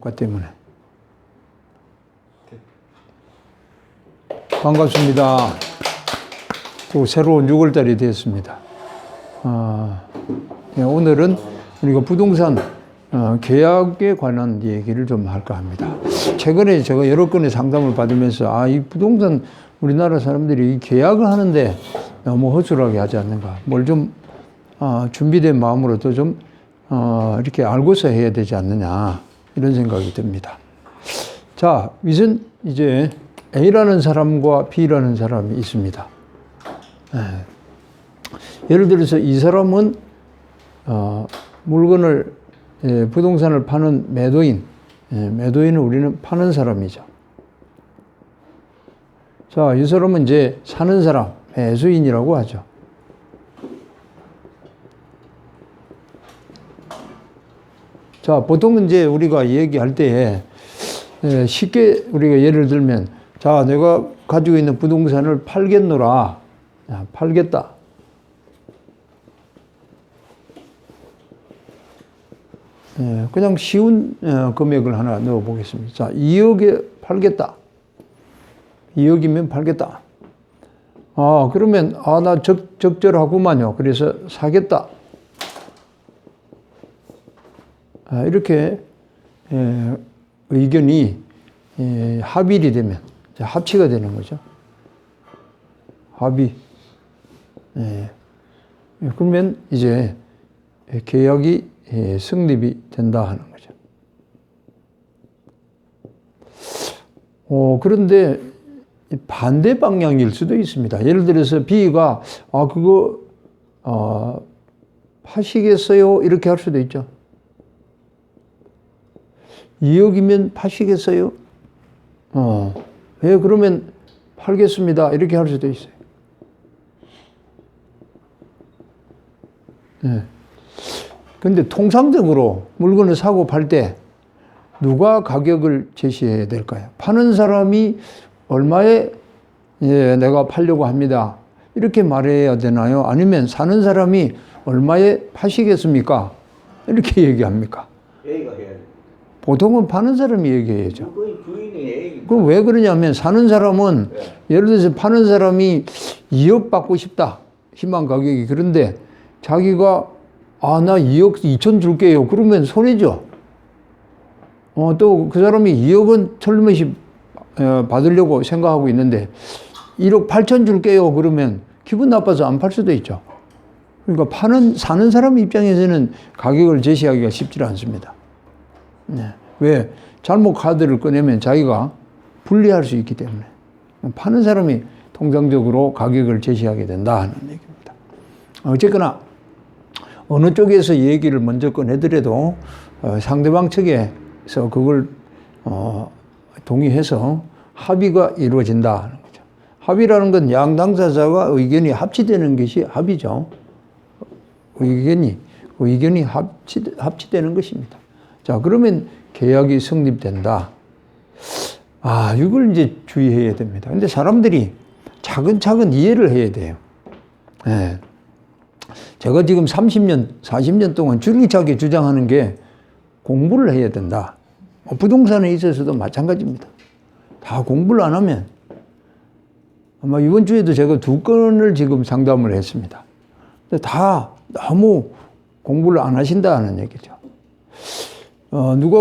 것 때문에. 반갑습니다. 또 새로운 6월달이 됐습니다. 오늘은 우리가 부동산 계약에 관한 얘기를 좀 할까 합니다. 최근에 제가 여러 건의 상담을 받으면서 이 부동산 우리나라 사람들이 이 계약을 하는데 너무 허술하게 하지 않는가. 뭘 좀 준비된 마음으로 또 좀 이렇게 알고서 해야 되지 않느냐 이런 생각이 듭니다. 자, 우선 이제 A라는 사람과 B라는 사람이 있습니다. 예를 들어서 이 사람은 물건을 부동산을 파는 매도인, 매도인은 우리는 파는 사람이죠. 자, 이 사람은 이제 사는 사람, 매수인이라고 하죠. 자, 보통 이제 우리가 얘기할 때 쉽게 우리가 예를 들면, 자, 내가 가지고 있는 부동산을 팔겠노라. 야, 팔겠다. 그냥 쉬운 금액을 하나 넣어 보겠습니다. 자, 2억에 팔겠다. 2억이면 팔겠다. 그러면, 나 적절하구만요. 그래서 사겠다. 이렇게, 의견이, 합일이 되면, 합치가 되는 거죠. 합의. 그러면 이제 계약이 성립이 된다 하는 거죠. 그런데 반대 방향일 수도 있습니다. 예를 들어서 B가 그거 파시겠어요? 이렇게 할 수도 있죠. 2억이면 파시겠어요? 그러면 팔겠습니다. 이렇게 할 수도 있어요. 근데 통상적으로 물건을 사고 팔 때 누가 가격을 제시해야 될까요? 파는 사람이 얼마에 내가 팔려고 합니다. 이렇게 말해야 되나요? 아니면 사는 사람이 얼마에 파시겠습니까? 이렇게 얘기합니까? A가 해야 돼. 보통은 파는 사람이 얘기해야죠. 주인이 A니까. 그럼 왜 그러냐면 사는 사람은 예를 들어서 파는 사람이 2억 받고 싶다. 희망 가격이. 그런데 자기가 나 2억 2천 줄게요. 그러면 손해죠. 또 그 사람이 2억은 틀림없이 받으려고 생각하고 있는데 1억 8천 줄게요. 그러면 기분 나빠서 안 팔 수도 있죠. 그러니까 사는 사람 입장에서는 가격을 제시하기가 쉽지 않습니다. 왜? 잘못 카드를 꺼내면 자기가 불리할 수 있기 때문에. 파는 사람이 통상적으로 가격을 제시하게 된다는 얘기입니다. 어쨌거나 어느 쪽에서 얘기를 먼저 꺼내더라도 상대방 측에서 그걸 동의해서 합의가 이루어진다는 거죠. 합의라는 건 양 당사자가 의견이 합치되는 것이 합의죠. 의견이 합치되는 것입니다. 자, 그러면 계약이 성립된다. 이걸 이제 주의해야 됩니다. 근데 사람들이 차근차근 이해를 해야 돼요. 제가 지금 30년, 40년 동안 줄기차게 주장하는 게 공부를 해야 된다. 부동산에 있어서도 마찬가지입니다. 다 공부를 안 하면 아마 이번 주에도 제가 2건을 지금 상담을 했습니다. 근데 다 너무 공부를 안 하신다는 얘기죠. 누가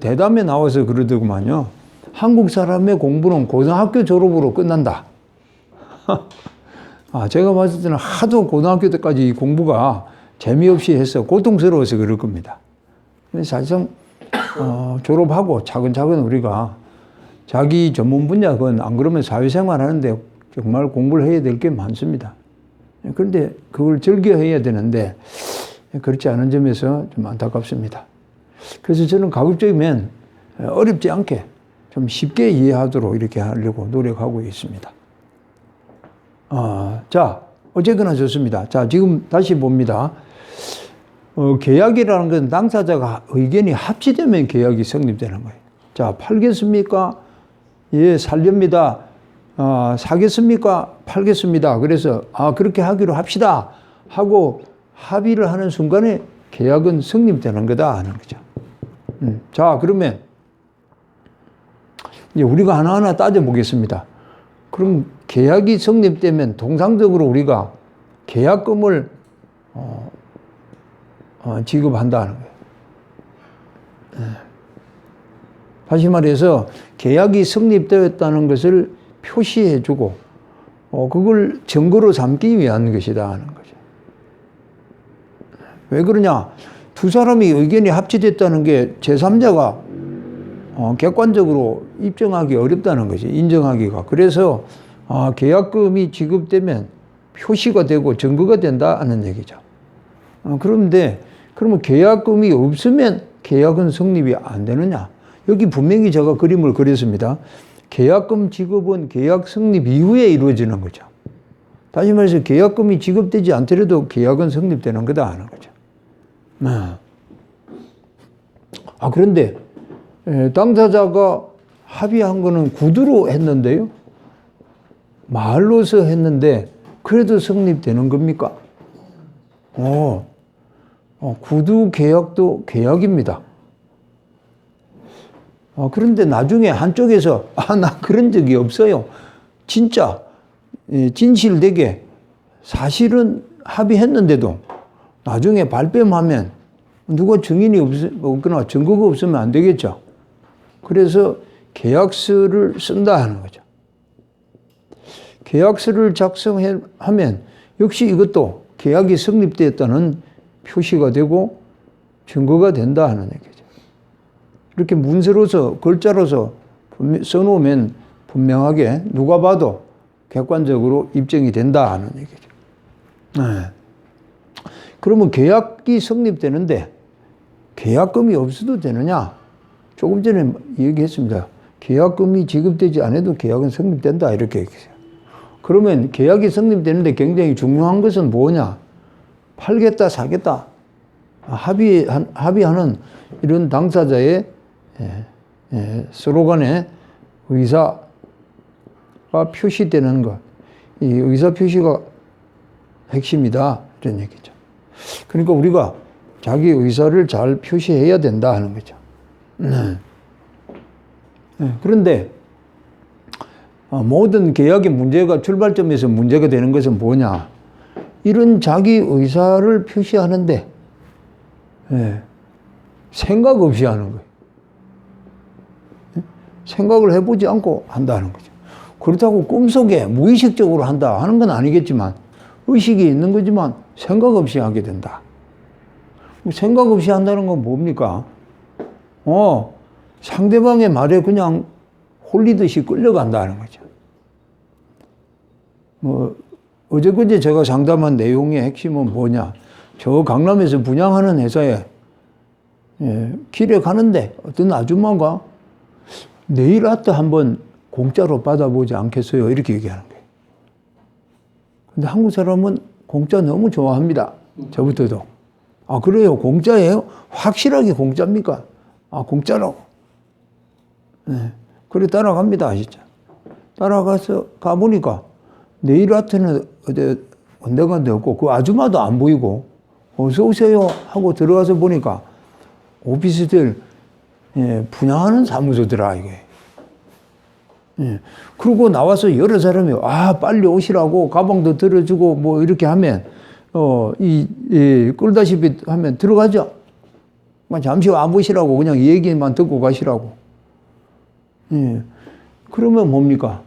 대담에 나와서 그러더구만요. 한국 사람의 공부는 고등학교 졸업으로 끝난다. 제가 봤을 때는 하도 고등학교 때까지 공부가 재미없이 해서 고통스러워서 그럴 겁니다. 근데 사실상, 졸업하고 차근차근 우리가 자기 전문 분야, 그건 안 그러면 사회생활 하는데 정말 공부를 해야 될 게 많습니다. 그런데 그걸 즐겨해야 되는데 그렇지 않은 점에서 좀 안타깝습니다. 그래서 저는 가급적이면 어렵지 않게 좀 쉽게 이해하도록 이렇게 하려고 노력하고 있습니다. 자, 어쨌거나 좋습니다. 자, 지금 다시 봅니다. 계약이라는 건 당사자가 의견이 합치되면 계약이 성립되는 거예요. 자, 팔겠습니까? 예, 살렵니다. 사겠습니까? 팔겠습니다. 그래서, 그렇게 하기로 합시다. 하고 합의를 하는 순간에 계약은 성립되는 거다 하는 거죠. 자, 그러면 이제 우리가 하나하나 따져보겠습니다. 그럼 계약이 성립되면 통상적으로 우리가 계약금을 지급한다는 거예요. 다시 말해서 계약이 성립되었다는 것을 표시해주고 그걸 증거로 삼기 위한 것이다 하는 거죠. 왜 그러냐? 두 사람이 의견이 합치됐다는 게 제3자가 객관적으로 입증하기 어렵다는 거지, 인정하기가. 그래서 계약금이 지급되면 표시가 되고 증거가 된다 하는 얘기죠. 그런데 그러면 계약금이 없으면 계약은 성립이 안 되느냐? 여기 분명히 제가 그림을 그렸습니다. 계약금 지급은 계약 성립 이후에 이루어지는 거죠. 다시 말해서 계약금이 지급되지 않더라도 계약은 성립되는 거다 하는 거죠. 그런데 당사자가 합의한 거는 구두로 했는데요. 말로서 했는데 그래도 성립되는 겁니까? 구두 계약도 계약입니다. 그런데 나중에 한쪽에서 나 그런 적이 없어요. 진짜 진실되게 사실은 합의했는데도 나중에 발뺌하면 누가 증인이 없거나 증거가 없으면 안 되겠죠. 그래서 계약서를 쓴다 하는 거죠. 계약서를 작성하면 역시 이것도 계약이 성립되었다는 표시가 되고 증거가 된다 하는 얘기죠. 이렇게 문서로서 글자로서 써놓으면 분명하게 누가 봐도 객관적으로 입증이 된다 하는 얘기죠. 그러면 계약이 성립되는데 계약금이 없어도 되느냐? 조금 전에 얘기했습니다. 계약금이 지급되지 않아도 계약은 성립된다 이렇게 얘기했어요. 그러면 계약이 성립되는데 굉장히 중요한 것은 뭐냐? 팔겠다 사겠다 합의하는 이런 당사자의 서로 간의 의사가 표시되는 것, 이 의사 표시가 핵심이다 이런 얘기죠. 그러니까 우리가 자기 의사를 잘 표시해야 된다 하는 거죠. 그런데 모든 계약의 문제가 출발점에서 문제가 되는 것은 뭐냐? 이런 자기 의사를 표시하는데 생각 없이 하는 거예요. 생각을 해보지 않고 한다는 거죠. 그렇다고 꿈속에 무의식적으로 한다 하는 건 아니겠지만 의식이 있는 거지만 생각 없이 하게 된다. 생각 없이 한다는 건 뭡니까? 상대방의 말에 그냥 홀리듯이 끌려간다는 거죠. 어제그제 제가 상담한 내용의 핵심은 뭐냐? 저 강남에서 분양하는 회사에 길에 가는데 어떤 아줌마가 네일 아트 한번 공짜로 받아보지 않겠어요? 이렇게 얘기하는 거예요. 근데 한국 사람은 공짜 너무 좋아합니다. 저부터도. 그래요? 공짜예요? 확실하게 공짜입니까? 공짜라고. 그래 따라갑니다. 진짜. 따라가서 가보니까 네일 아트는 언제가 되었고 그 아줌마도 안 보이고 어서 오세요 하고 들어가서 보니까 오피스텔 분양하는 사무소더라 이게. 그러고 나와서 여러 사람이 빨리 오시라고 가방도 들어주고 뭐 이렇게 하면 끌다시피 하면 들어가죠. 잠시 안 보시라고 그냥 얘기만 듣고 가시라고. 그러면 뭡니까?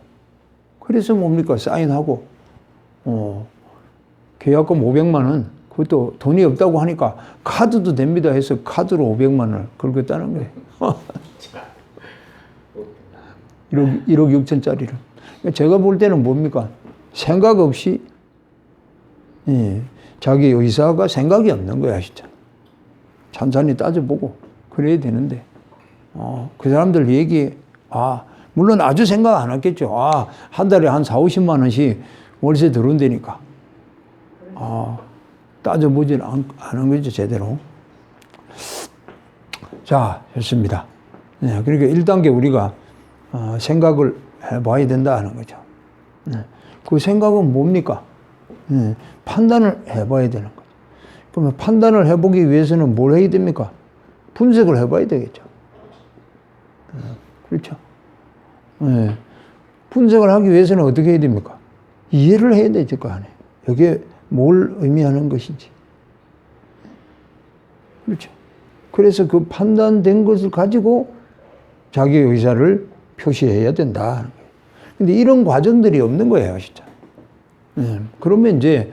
그래서 뭡니까? 사인하고 계약금 500만 원 그것도 돈이 없다고 하니까 카드도 됩니다 해서 카드로 500만 원을 긁었다는 거예요. 1억 6천짜리를. 제가 볼 때는 뭡니까? 생각 없이 자기 의사가 생각이 없는 거야 진짜. 찬찬히 따져보고 그래야 되는데 그 사람들 얘기 물론 아주 생각 안 했겠죠. 한 달에 한 4, 50만 원씩 월세 들어온다니까. 따져보지는 않은 거죠 제대로. 자, 좋습니다. 그러니까 1단계 우리가 생각을 해봐야 된다 하는 거죠. 그 생각은 뭡니까? 판단을 해봐야 되는 거죠. 그러면 판단을 해보기 위해서는 뭘 해야 됩니까? 분석을 해봐야 되겠죠. 그렇죠. 예. 분석을 하기 위해서는 어떻게 해야 됩니까? 이해를 해야 되죠, 그 안에. 여기에 뭘 의미하는 것인지. 그렇죠. 그래서 그 판단된 것을 가지고 자기 의사를 표시해야 된다. 근데 이런 과정들이 없는 거예요, 진짜. 그러면 이제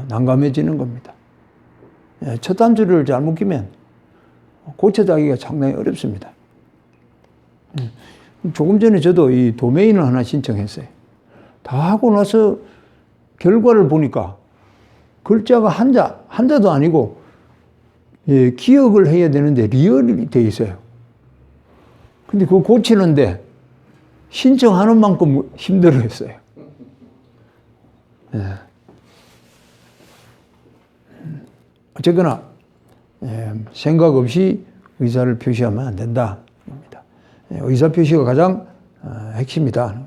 난감해지는 겁니다. 첫 단추를 잘못 끼면 고쳐자기가 상당히 어렵습니다. 조금 전에 저도 이 도메인을 하나 신청했어요. 다 하고 나서 결과를 보니까 글자가 한자도 아니고 기억을 해야 되는데 리얼이 돼 있어요. 근데 그거 고치는데 신청하는 만큼 힘들어 했어요. 어쨌거나 생각 없이 의사를 표시하면 안 된다. 의사 표시가 가장 핵심이다.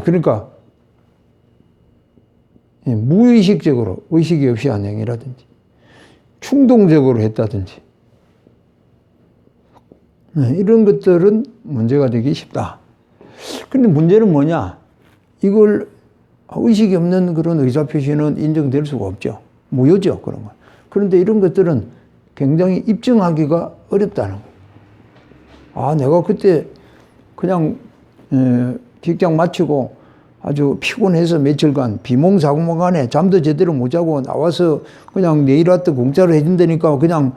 그러니까 무의식적으로 의식이 없이 한 행위라든지 충동적으로 했다든지 이런 것들은 문제가 되기 쉽다. 그런데 문제는 뭐냐? 이걸 의식이 없는 그런 의사 표시는 인정될 수가 없죠. 무효죠, 그런 건. 그런데 이런 것들은 굉장히 입증하기가 어렵다는 거예요. 아, 내가 그때 그냥 직장 마치고 아주 피곤해서 며칠간 비몽사몽간에 잠도 제대로 못 자고 나와서 그냥 내일 왔다 공짜로 해준다니까 그냥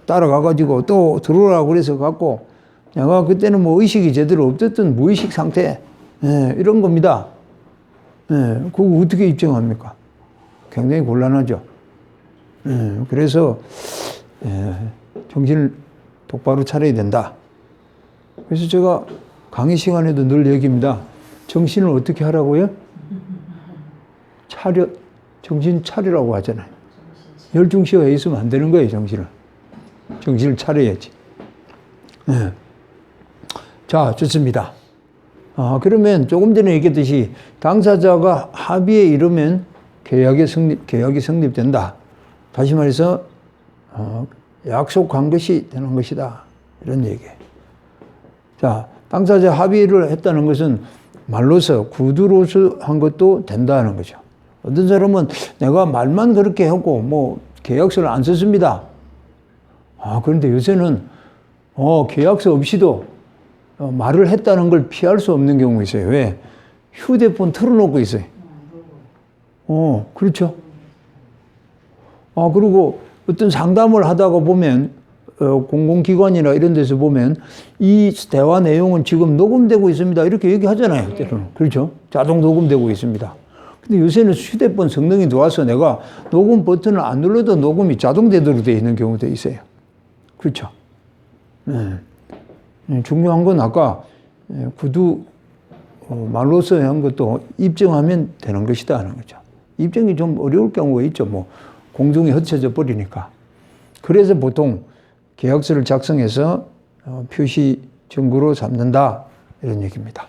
따라가가지고 또 들어오라고 그래서 갖고 내가 그때는 뭐 의식이 제대로 없었던 무의식 상태 이런 겁니다. 그거 어떻게 입증합니까? 굉장히 곤란하죠. 그래서 정신을 똑바로 차려야 된다. 그래서 제가 강의 시간에도 늘 얘기입니다. 정신을 어떻게 하라고요? 정신 차리라고 하잖아요. 열중시에 있으면 안 되는 거예요, 정신을. 정신을 차려야지. 자, 좋습니다. 그러면 조금 전에 얘기했듯이 당사자가 합의에 이르면 계약이 성립된다. 다시 말해서, 약속한 것이 되는 것이다. 이런 얘기예요. 자, 당사자 합의를 했다는 것은 말로서 구두로서 한 것도 된다는 거죠. 어떤 사람은 내가 말만 그렇게 하고 뭐 계약서를 안 썼습니다. 그런데 요새는 계약서 없이도 말을 했다는 걸 피할 수 없는 경우가 있어요. 왜? 휴대폰 틀어놓고 있어요. 그렇죠. 그리고 어떤 상담을 하다가 보면 공공기관이나 이런 데서 보면 이 대화 내용은 지금 녹음되고 있습니다. 이렇게 얘기하잖아요. 때로는. 그렇죠. 자동 녹음되고 있습니다. 근데 요새는 휴대폰 성능이 좋아서 내가 녹음 버튼을 안 눌러도 녹음이 자동되도록 되어 있는 경우도 있어요. 그렇죠. 중요한 건 아까 구두 말로서 한 것도 입증하면 되는 것이다 하는 거죠. 입증이 좀 어려울 경우가 있죠. 뭐 공중에 흩어져 버리니까. 그래서 보통 계약서를 작성해서 표시 증거로 삼는다 이런 얘기입니다.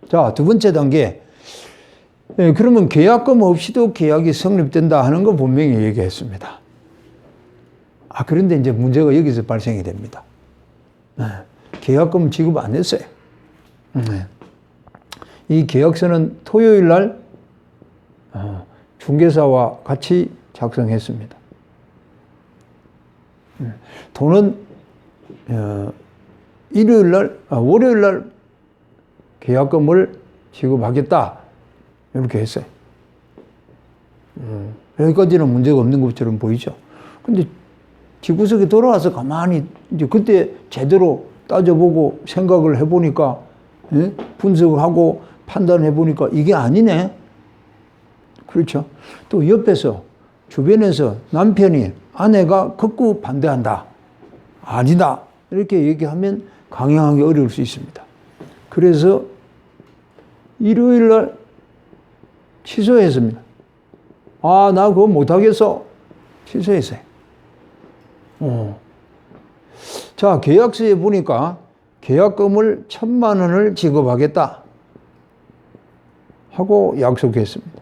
자, 두 번째 단계. 그러면 계약금 없이도 계약이 성립된다 하는 거 분명히 얘기했습니다. 그런데 이제 문제가 여기서 발생이 됩니다. 계약금 지급 안 했어요. 이 계약서는 토요일 날 중개사와 같이 작성했습니다. 돈은 월요일 날 계약금을 지급하겠다 이렇게 했어요. 여기까지는 문제가 없는 것처럼 보이죠. 근데 집구석에 돌아와서 가만히 이제 그때 제대로 따져보고 생각을 해보니까 분석을 하고 판단해보니까 이게 아니네. 그렇죠. 또 옆에서 주변에서 남편이 아내가 극구 반대한다. 아니다. 이렇게 얘기하면 강행하기 어려울 수 있습니다. 그래서 일요일 날 취소했습니다. 나 그거 못하겠어. 취소했어요. 자, 계약서에 보니까 계약금을 1,000만 원을 지급하겠다 하고 약속했습니다.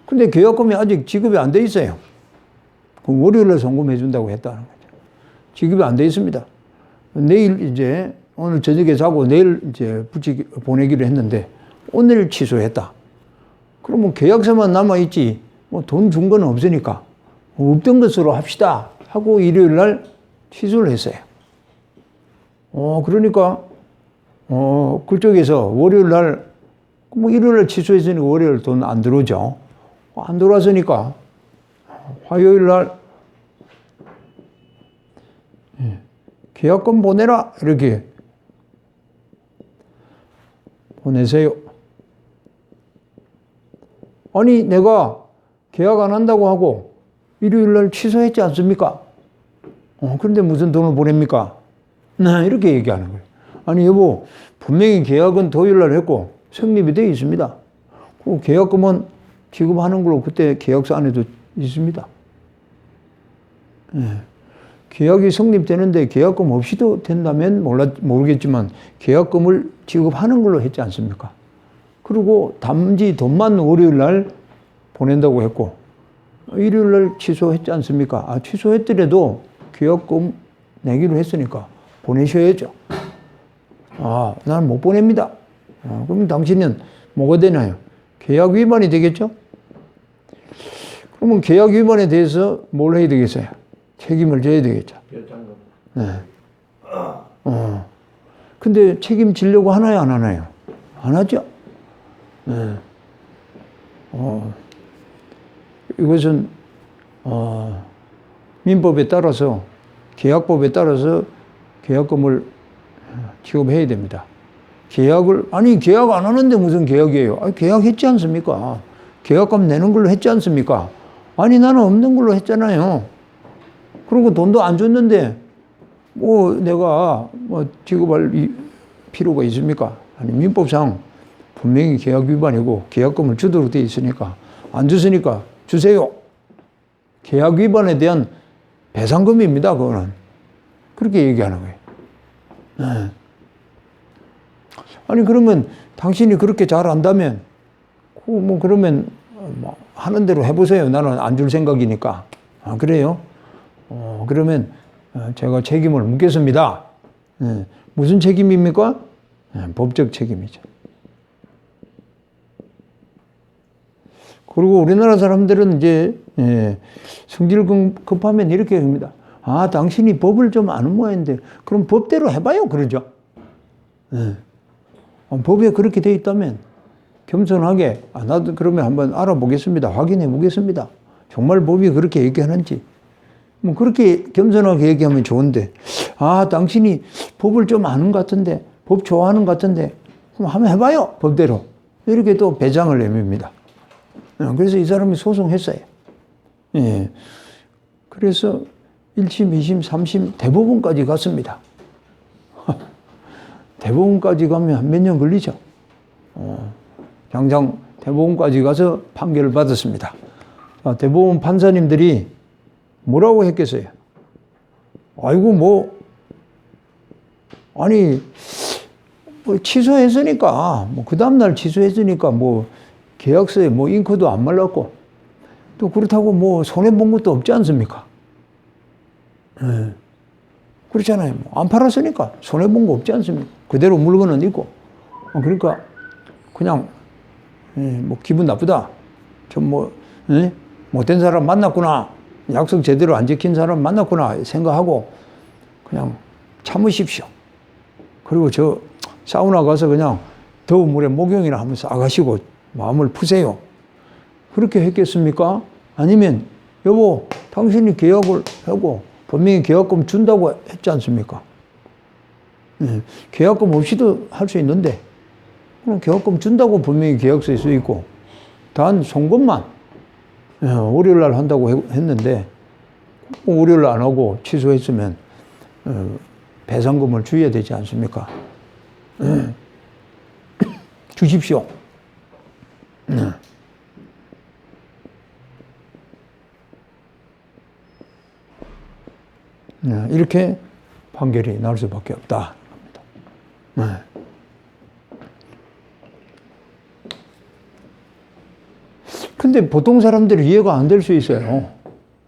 근데 계약금이 아직 지급이 안 돼 있어요. 그럼 월요일날 송금해 준다고 했다는 거죠. 지급이 안 돼 있습니다. 내일 이제 오늘 저녁에 자고 내일 이제 보내기로 했는데 오늘 취소했다. 그러면 계약서만 남아있지 뭐 돈 준 건 없으니까 없던 것으로 합시다 하고 일요일 날 취소를 했어요. 그러니까 그쪽에서 월요일 날 뭐 일요일 날 취소했으니까 월요일 돈 안 들어오죠. 안 들어왔으니까 화요일 날 계약금 보내라 이렇게 보내세요. 아니 내가 계약 안 한다고 하고 일요일 날 취소했지 않습니까? 그런데 무슨 돈을 보냅니까? 이렇게 얘기하는 거예요. 아니 여보 분명히 계약은 토요일 날 했고 성립이 되어 있습니다. 그 계약금은 지급하는 걸로 그때 계약서 안에도 있습니다. 계약이 성립되는데 계약금 없이도 된다면 모르겠지만 계약금을 지급하는 걸로 했지 않습니까? 그리고 단지 돈만 월요일 날 보낸다고 했고 일요일 날 취소했지 않습니까? 취소했더라도 계약금 내기로 했으니까 보내셔야죠. 나는 못 보냅니다. 그럼 당신은 뭐가 되나요? 계약 위반이 되겠죠? 그러면 계약 위반에 대해서 뭘 해야 되겠어요? 책임을 져야 되겠죠. 결정금. 네. 근데 책임지려고 하나요, 안 하나요? 안 하죠? 네. 이것은, 민법에 따라서, 계약법에 따라서 계약금을 지급해야 됩니다. 계약 안 하는데 무슨 계약이에요? 계약했지 않습니까? 계약금 내는 걸로 했지 않습니까? 나는 없는 걸로 했잖아요. 그리고 돈도 안 줬는데, 내가 지급할 필요가 있습니까? 민법상 분명히 계약 위반이고 계약금을 주도록 되어 있으니까, 안 줬으니까 주세요. 계약 위반에 대한 배상금입니다, 그거는. 그렇게 얘기하는 거예요. 네. 그러면 당신이 그렇게 잘 안다면, 그러면 하는 대로 해보세요. 나는 안 줄 생각이니까. 그래요? 그러면 제가 책임을 묻겠습니다. 무슨 책임입니까? 법적 책임이죠. 그리고 우리나라 사람들은 이제 성질 급하면 이렇게 합니다. 당신이 법을 좀 아는 모양인데 그럼 법대로 해봐요. 그러죠. 법에 그렇게 돼 있다면 겸손하게 나도 그러면 한번 알아보겠습니다. 확인해 보겠습니다. 정말 법이 그렇게 얘기하는지. 그렇게 겸손하게 얘기하면 좋은데 당신이 법을 좀 아는 것 같은데 법 좋아하는 것 같은데 그럼 한번 해봐요. 법대로. 이렇게 또 배짱을 내밉니다. 그래서 이 사람이 소송했어요. 그래서 1심, 2심, 3심 대법원까지 갔습니다. 대법원까지 가면 한 몇 년 걸리죠. 당장 대법원까지 가서 판결을 받았습니다. 대법원 판사님들이 뭐라고 했겠어요? 취소했으니까, 그 다음날 취소했으니까, 계약서에 잉크도 안 말랐고, 또 그렇다고 손해본 것도 없지 않습니까? 그렇잖아요. 안 팔았으니까 손해본 거 없지 않습니까? 그대로 물건은 있고. 그러니까, 그냥, 기분 나쁘다. 못된 사람 만났구나. 약속 제대로 안 지킨 사람 만났구나. 생각하고, 그냥 참으십시오. 그리고 사우나 가서 그냥 더운 물에 목욕이나 하면서 아가시고 마음을 푸세요. 그렇게 했겠습니까? 아니면, 여보, 당신이 계약을 하고, 분명히 계약금 준다고 했지 않습니까? 계약금 없이도 할 수 있는데, 그럼 계약금 준다고 분명히 계약서에 써 있고, 단 송금만 월요일 날 한다고 했는데, 월요일 날 안 하고 취소했으면 배상금을 줘야 되지 않습니까? 주십시오. 이렇게 판결이 나올 수밖에 없다. 근데 보통 사람들이 이해가 안 될 수 있어요.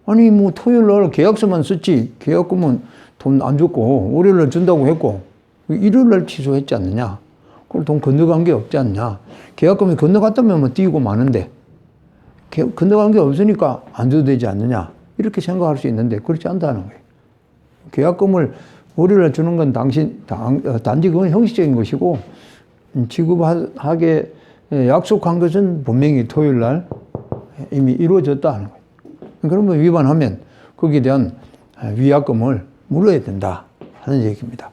아니 뭐 토요일 날 계약서만 썼지 계약금은 돈 안 줬고 월요일 날 준다고 했고 일요일 날 취소했지 않느냐. 그걸 돈 건너간 게 없지 않냐. 계약금이 건너갔다면 뭐 띄고 마는데 건너간 게 없으니까 안 줘도 되지 않느냐. 이렇게 생각할 수 있는데 그렇지 않다는 거예요. 계약금을 월요일 날 주는 건 단지 그건 형식적인 것이고 지급하게 약속한 것은 분명히 토요일 날 이미 이루어졌다는 거예요. 그러면 위반하면 거기에 대한 위약금을 물어야 된다 하는 얘기입니다.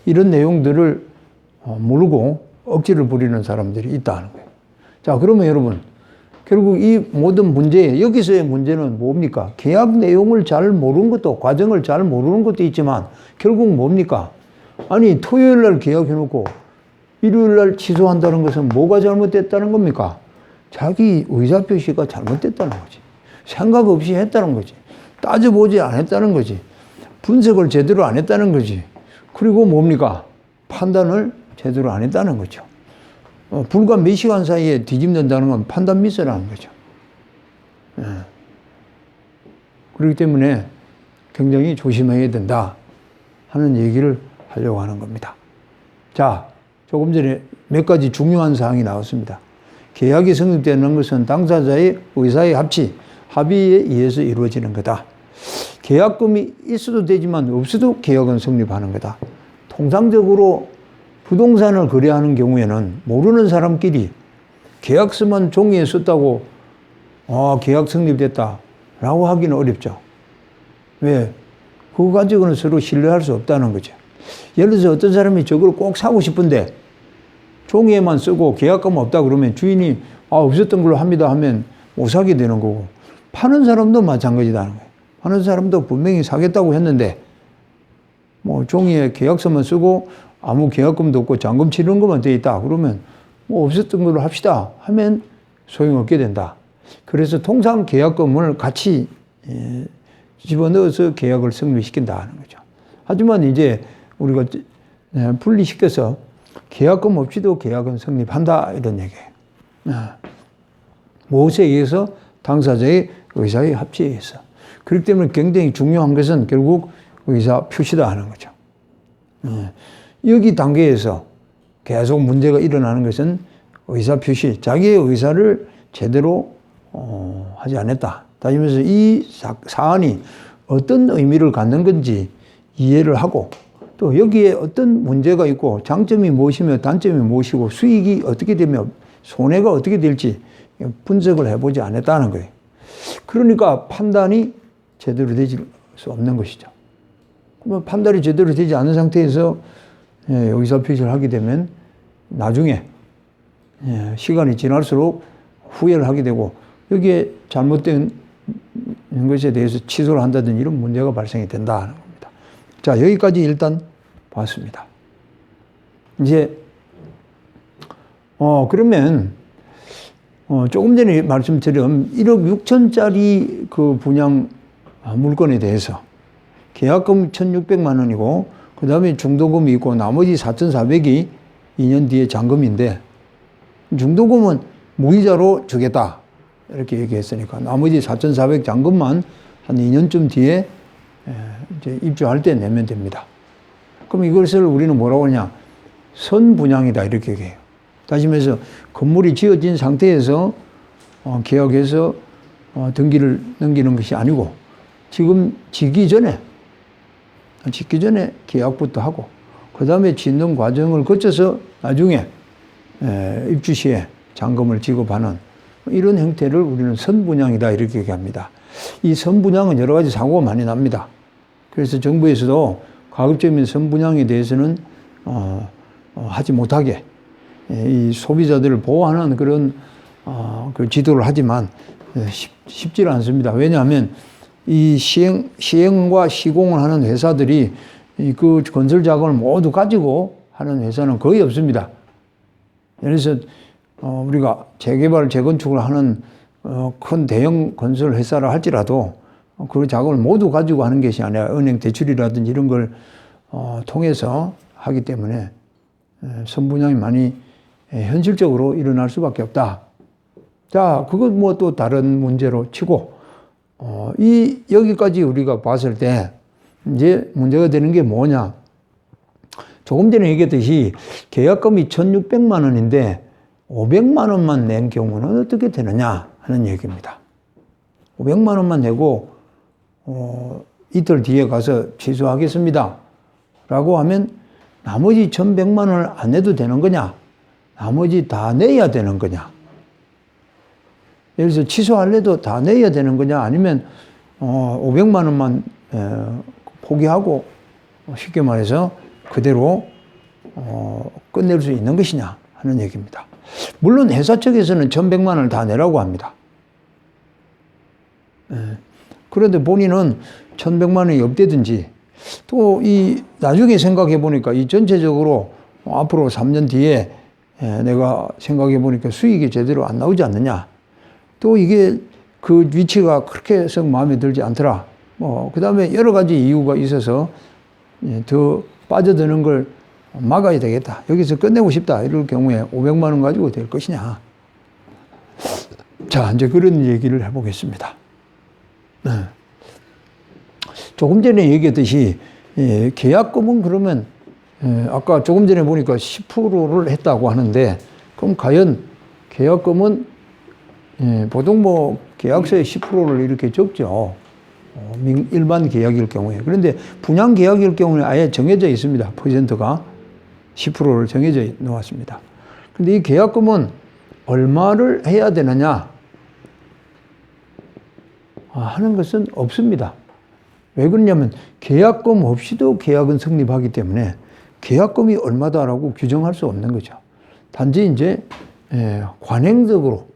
이런 내용들을 모르고 억지를 부리는 사람들이 있다는 거예요. 자, 그러면 여러분, 결국 이 모든 문제, 여기서의 문제는 뭡니까? 계약 내용을 잘 모르는 것도, 과정을 잘 모르는 것도 있지만, 결국 뭡니까? 아니, 토요일 날 계약해놓고, 일요일 날 취소한다는 것은 뭐가 잘못됐다는 겁니까? 자기 의사표시가 잘못됐다는 거지. 생각 없이 했다는 거지. 따져보지 않았다는 거지. 분석을 제대로 안 했다는 거지. 그리고 뭡니까? 판단을 제대로 안 했다는 거죠. 불과 몇 시간 사이에 뒤집는다는 건 판단 미스라는 거죠. 예. 그렇기 때문에 굉장히 조심해야 된다 하는 얘기를 하려고 하는 겁니다. 자, 조금 전에 몇 가지 중요한 사항이 나왔습니다. 계약이 성립되는 것은 당사자의 의사의 합의에 의해서 이루어지는 거다. 계약금이 있어도 되지만 없어도 계약은 성립하는 거다. 통상적으로 부동산을 거래하는 경우에는 모르는 사람끼리 계약서만 종이에 썼다고 계약 성립됐다라고 하기는 어렵죠. 왜? 그거 가지고는 서로 신뢰할 수 없다는 거죠. 예를 들어서 어떤 사람이 저걸 꼭 사고 싶은데 종이에만 쓰고 계약금 없다 그러면 주인이 없었던 걸로 합니다 하면 못 사게 되는 거고, 파는 사람도 마찬가지다는 거예요. 파는 사람도 분명히 사겠다고 했는데 뭐 종이에 계약서만 쓰고 아무 계약금도 없고 잔금 치르는 것만 돼 있다 그러면 뭐 없었던 걸로 합시다 하면 소용없게 된다. 그래서 통상 계약금을 같이 집어넣어서 계약을 성립시킨다는 거죠. 하지만 이제 우리가 분리시켜서 계약금 없이도 계약은 성립한다 이런 얘기예요. 무엇에 의해서? 당사자의 의사의 합치에 의해서. 그렇기 때문에 굉장히 중요한 것은 결국 의사 표시다 하는 거죠. 여기 단계에서 계속 문제가 일어나는 것은 의사 표시, 자기의 의사를 제대로 하지 않았다. 다시 말해서 이 사안이 어떤 의미를 갖는 건지 이해를 하고 또 여기에 어떤 문제가 있고 장점이 무엇이며 단점이 무엇이고 수익이 어떻게 되며 손해가 어떻게 될지 분석을 해보지 않았다는 거예요. 그러니까 판단이 제대로 되지 수 없는 것이죠. 그러면 판단이 제대로 되지 않은 상태에서 의사표시를 하게 되면 나중에 시간이 지날수록 후회를 하게 되고 여기에 잘못된 것에 대해서 취소를 한다든지 이런 문제가 발생이 된다는 겁니다. 자, 여기까지 일단 봤습니다. 이제 그러면 조금 전에 말씀드린 1억 6천짜리 그 분양 물건에 대해서 계약금 1,600만 원이고 그 다음에 중도금이 있고 나머지 4,400이 2년 뒤에 잔금인데 중도금은 무이자로 주겠다 이렇게 얘기했으니까 나머지 4,400 잔금만 한 2년쯤 뒤에 이제 입주할 때 내면 됩니다. 그럼 이것을 우리는 뭐라고 하냐? 선분양이다 이렇게 얘기해요. 다시 말해서 건물이 지어진 상태에서 계약해서 등기를 넘기는 것이 아니고 지금 짓기 전에 계약부터 하고 그 다음에 짓는 과정을 거쳐서 나중에 입주 시에 잔금을 지급하는 이런 형태를 우리는 선분양이다 이렇게 얘기합니다. 이 선분양은 여러 가지 사고가 많이 납니다. 그래서 정부에서도 가급적이면 선분양에 대해서는 하지 못하게 이 소비자들을 보호하는 그런 그 지도를 하지만 쉽지는 않습니다. 왜냐하면 이 시행과 시공을 하는 회사들이 그 건설 자금을 모두 가지고 하는 회사는 거의 없습니다. 예를 들어서 우리가 재개발, 재건축을 하는 큰 대형 건설 회사라 할지라도 그 자금을 모두 가지고 하는 것이 아니라 은행 대출이라든지 이런 걸 통해서 하기 때문에 선분양이 많이 현실적으로 일어날 수밖에 없다. 자, 그건 뭐 또 다른 문제로 치고 여기까지 우리가 봤을 때 이제 문제가 되는 게 뭐냐. 조금 전에 얘기했듯이 계약금이 1,600만 원인데 500만 원만 낸 경우는 어떻게 되느냐 하는 얘기입니다. 500만 원만 내고 이틀 뒤에 가서 취소하겠습니다 라고 하면 나머지 1,100만 원을 안 내도 되는 거냐, 나머지 다 내야 되는 거냐, 예를 들어서 취소할래도 다 내야 되는 거냐, 아니면 500만 원만 포기하고 쉽게 말해서 그대로 끝낼 수 있는 것이냐 하는 얘기입니다. 물론 회사 측에서는 1,100만 원을 다 내라고 합니다. 그런데 본인은 1,100만 원이 없대든지, 또 나중에 생각해 보니까 이 전체적으로 앞으로 3년 뒤에 내가 생각해 보니까 수익이 제대로 안 나오지 않느냐, 또 이게 그 위치가 그렇게 썩 마음에 들지 않더라, 그 다음에 여러 가지 이유가 있어서 더 빠져드는 걸 막아야 되겠다, 여기서 끝내고 싶다, 이럴 경우에 500만 원 가지고 될 것이냐. 자, 이제 그런 얘기를 해보겠습니다. 네. 조금 전에 얘기했듯이 계약금은 그러면 아까 조금 전에 보니까 10%를 했다고 하는데, 그럼 과연 계약금은 보통 계약서에 10%를 이렇게 적죠. 일반 계약일 경우에. 그런데 분양 계약일 경우는 아예 정해져 있습니다. 퍼센트가 10%를 정해져 놓았습니다. 근데 이 계약금은 얼마를 해야 되느냐 하는 것은 없습니다. 왜 그러냐면 계약금 없이도 계약은 성립하기 때문에 계약금이 얼마다라고 규정할 수 없는 거죠. 단지 이제 관행적으로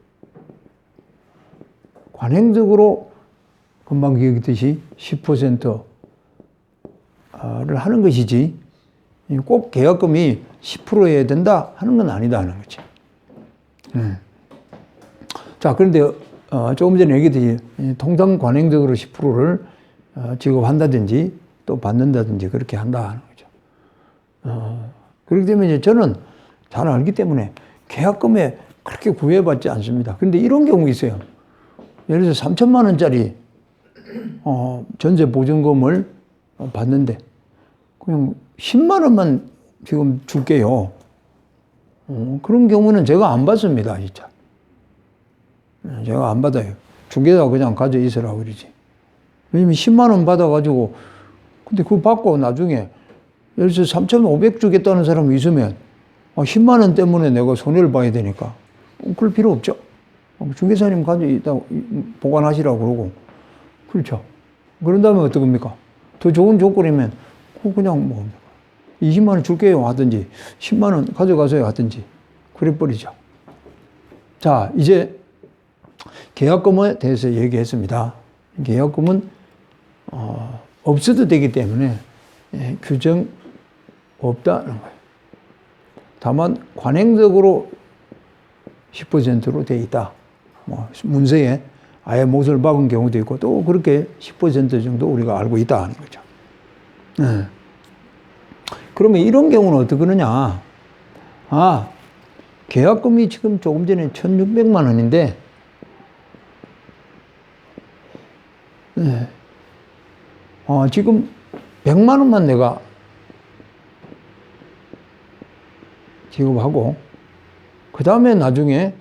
금방 얘기했듯이 10%를 하는 것이지 꼭 계약금이 10%여야 된다 하는 건 아니다 하는 거죠. 자, 그런데 조금 전에 얘기했듯이 통상 관행적으로 10%를 지급한다든지 또 받는다든지 그렇게 한다 하는 거죠. 그렇기 때문에 이제 저는 잘 알기 때문에 계약금에 그렇게 구애받지 않습니다. 그런데 이런 경우 있어요. 예를 들어서 3천만 원짜리 전세 보증금을 받는데 그냥 10만 원만 지금 줄게요. 그런 경우는 제가 안 받습니다, 진짜. 제가 안 받아요. 중개사가 그냥 가져 있으라고 그러지. 왜냐면 10만 원 받아가지고, 근데 그거 받고 나중에, 예를 들어서 3,500 주겠다는 사람이 있으면, 10만 원 때문에 내가 손해를 봐야 되니까, 그럴 필요 없죠. 중개사님 가져 있다 보관하시라고 그러고, 그렇죠. 그런 다음에 어떡합니까? 더 좋은 조건이면, 그냥 20만 원 줄게요 하든지, 10만 원 가져가세요 하든지, 그래 버리죠. 자, 이제 계약금에 대해서 얘기했습니다. 계약금은 없어도 되기 때문에 규정 없다는 거예요. 다만 관행적으로 10%로 돼 있다. 문서에 아예 못을 박은 경우도 있고 또 그렇게 10% 정도 우리가 알고 있다 하는 거죠. 그러면 이런 경우는 어떻게 하느냐. 계약금이 지금 조금 전에 1,600만 원인데 지금 100만 원만 내가 지급하고 그 다음에 나중에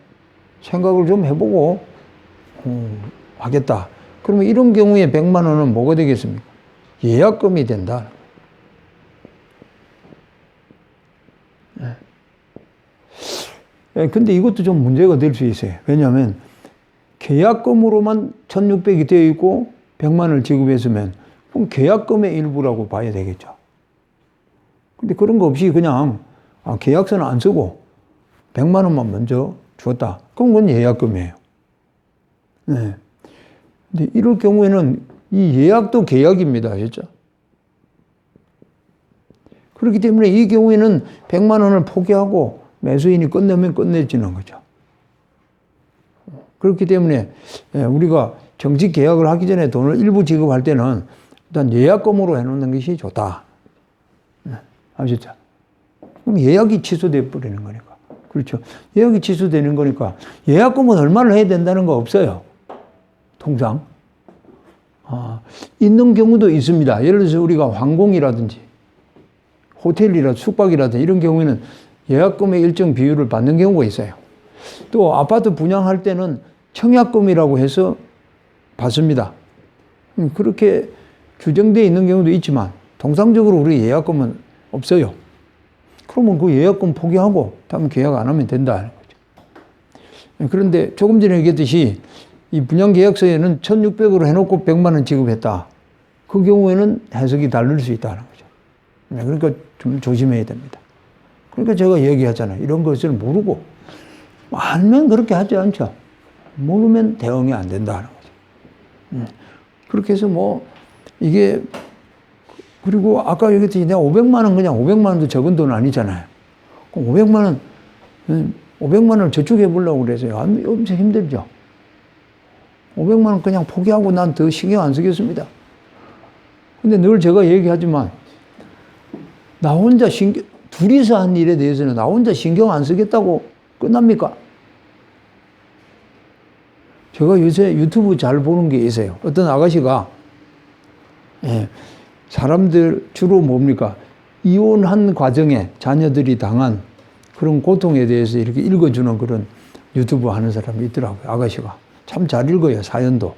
생각을 좀 해보고 하겠다. 그러면 이런 경우에 100만 원은 뭐가 되겠습니까? 예약금이 된다. 근데 이것도 좀 문제가 될 수 있어요. 왜냐하면 계약금으로만 1,600이 되어 있고 100만 원을 지급했으면 그럼 계약금의 일부라고 봐야 되겠죠. 근데 그런 거 없이 그냥 계약서는 안 쓰고 100만 원만 먼저 줬다. 그럼 그건 예약금이에요. 네. 근데 이럴 경우에는 이 예약도 계약입니다. 아셨죠? 그렇기 때문에 이 경우에는 100만 원을 포기하고 매수인이 끝내면 끝내지는 거죠. 그렇기 때문에 우리가 정식 계약을 하기 전에 돈을 일부 지급할 때는 일단 예약금으로 해놓는 것이 좋다. 아셨죠? 그럼 예약이 취소돼 버리는 거니까. 그렇죠. 예약이 취소되는 거니까 예약금은 얼마를 해야 된다는 거 없어요. 통상. 있는 경우도 있습니다. 예를 들어서 우리가 항공이라든지 호텔이라든지 숙박이라든지 이런 경우에는 예약금의 일정 비율을 받는 경우가 있어요. 또 아파트 분양할 때는 청약금이라고 해서 받습니다. 그렇게 규정되어 있는 경우도 있지만 통상적으로 우리 예약금은 없어요. 그러면 그 예약금 포기하고 다음 계약 안 하면 된다는 거죠. 그런데 조금 전에 얘기했듯이 이 분양계약서에는 1,600으로 해놓고 100만 원 지급했다. 그 경우에는 해석이 다를 수 있다는 거죠. 그러니까 좀 조심해야 됩니다. 그러니까 제가 얘기하잖아요. 이런 것을 모르고 알면 그렇게 하지 않죠. 모르면 대응이 안 된다는 거죠. 그렇게 해서 뭐 이게 그리고 아까 얘기했듯이 내가 500만 원 그냥 500만 원도 적은 돈 아니잖아요. 그럼 500만 원을 저축해 보려고 그래서요. 엄청 힘들죠. 500만 원 그냥 포기하고 난 더 신경 안 쓰겠습니다. 근데 늘 제가 얘기하지만 나 혼자 둘이서 한 일에 대해서는 나 혼자 신경 안 쓰겠다고 끝납니까? 제가 요새 유튜브 잘 보는 게 있어요. 어떤 아가씨가 사람들 주로 뭡니까? 이혼한 과정에 자녀들이 당한 그런 고통에 대해서 이렇게 읽어주는 그런 유튜브 하는 사람이 있더라고요. 아가씨가. 참 잘 읽어요, 사연도.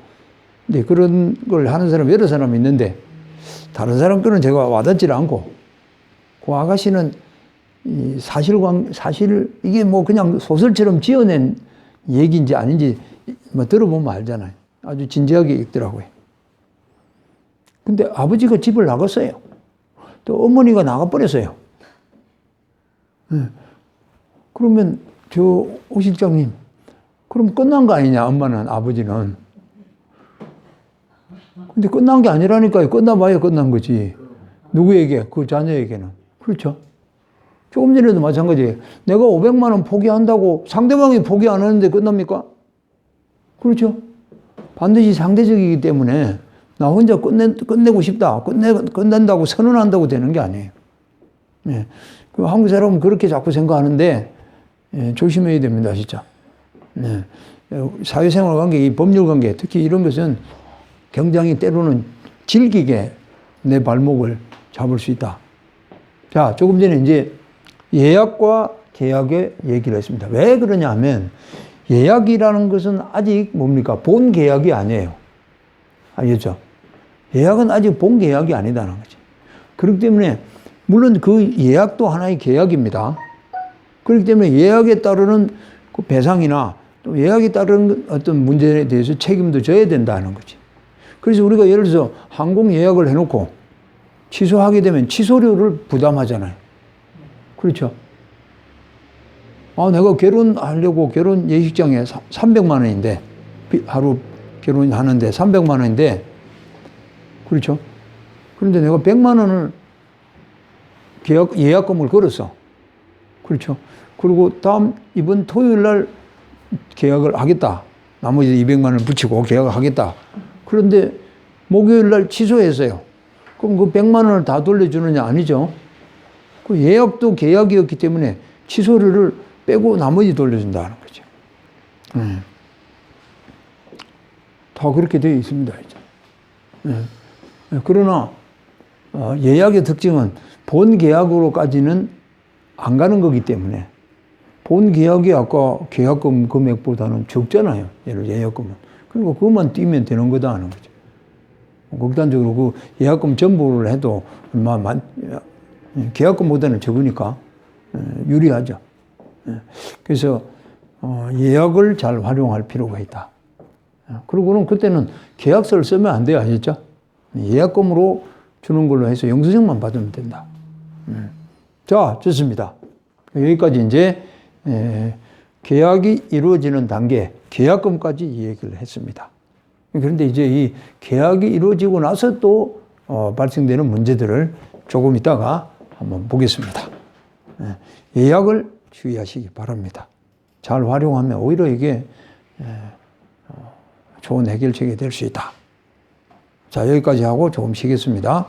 근데 그런 걸 하는 사람 여러 사람이 있는데 다른 사람 거는 제가 와닿지 않고 그 아가씨는 이 사실 이게 뭐 그냥 소설처럼 지어낸 얘기인지 아닌지 뭐 들어보면 알잖아요. 아주 진지하게 읽더라고요. 근데 아버지가 집을 나갔어요. 또 어머니가 나가버렸어요. 그러면 오 실장님, 그럼 끝난 거 아니냐, 엄마는, 아버지는. 근데 끝난 게 아니라니까요. 끝나봐야 끝난 거지. 누구에게? 그 자녀에게는. 그렇죠? 조금 전에도 마찬가지예요. 내가 500만 원 포기한다고 상대방이 포기 안 하는데 끝납니까? 그렇죠? 반드시 상대적이기 때문에 나 혼자 끝내고 싶다. 끝낸다고 선언한다고 되는 게 아니에요. 예. 그 한국 사람은 그렇게 자꾸 생각하는데, 조심해야 됩니다, 진짜. 네. 사회생활 관계, 이 법률 관계, 특히 이런 것은 굉장히 때로는 질기게 내 발목을 잡을 수 있다. 자, 조금 전에 이제 예약과 계약의 얘기를 했습니다. 왜 그러냐 하면 예약이라는 것은 아직 뭡니까? 본 계약이 아니에요. 알겠죠? 예약은 아직 본 계약이 아니다는 거지. 그렇기 때문에 물론 그 예약도 하나의 계약입니다. 그렇기 때문에 예약에 따르는 그 배상이나 또 예약에 따른 어떤 문제에 대해서 책임도 져야 된다는 거지. 그래서 우리가 예를 들어서 항공 예약을 해놓고 취소하게 되면 취소료를 부담하잖아요. 그렇죠? 내가 결혼하려고 결혼 예식장에 300만 원인데, 하루 결혼하는데 300만 원인데, 그렇죠? 그런데 내가 100만 원을 예약금을 걸었어. 그렇죠? 그리고 이번 토요일 날 계약을 하겠다. 나머지 200만 원을 붙이고 계약을 하겠다. 그런데 목요일 날 취소했어요. 그럼 그 100만 원을 다 돌려주느냐? 아니죠. 그 예약도 계약이었기 때문에 취소료를 빼고 나머지 돌려준다는 거죠. 다 그렇게 되어 있습니다. 이제. 그러나 예약의 특징은 본 계약으로까지는 안 가는 거기 때문에 본 계약이 아까 계약금 금액보다는 적잖아요. 예를 들어 예약금은. 그리고 그것만 띄면 되는 거다 하는 거죠. 극단적으로 그 예약금 전부를 해도 계약금보다는 적으니까 유리하죠. 그래서 예약을 잘 활용할 필요가 있다. 그리고는 그때는 계약서를 쓰면 안 돼요. 아셨죠? 예약금으로 주는 걸로 해서 영수증만 받으면 된다. 자, 좋습니다. 여기까지 이제 계약이 이루어지는 단계, 계약금까지 이 얘기를 했습니다. 그런데 이제 이 계약이 이루어지고 나서 또 발생되는 문제들을 조금 있다가 한번 보겠습니다. 예약을 주의하시기 바랍니다. 잘 활용하면 오히려 이게 좋은 해결책이 될 수 있다. 자, 여기까지 하고 조금 쉬겠습니다.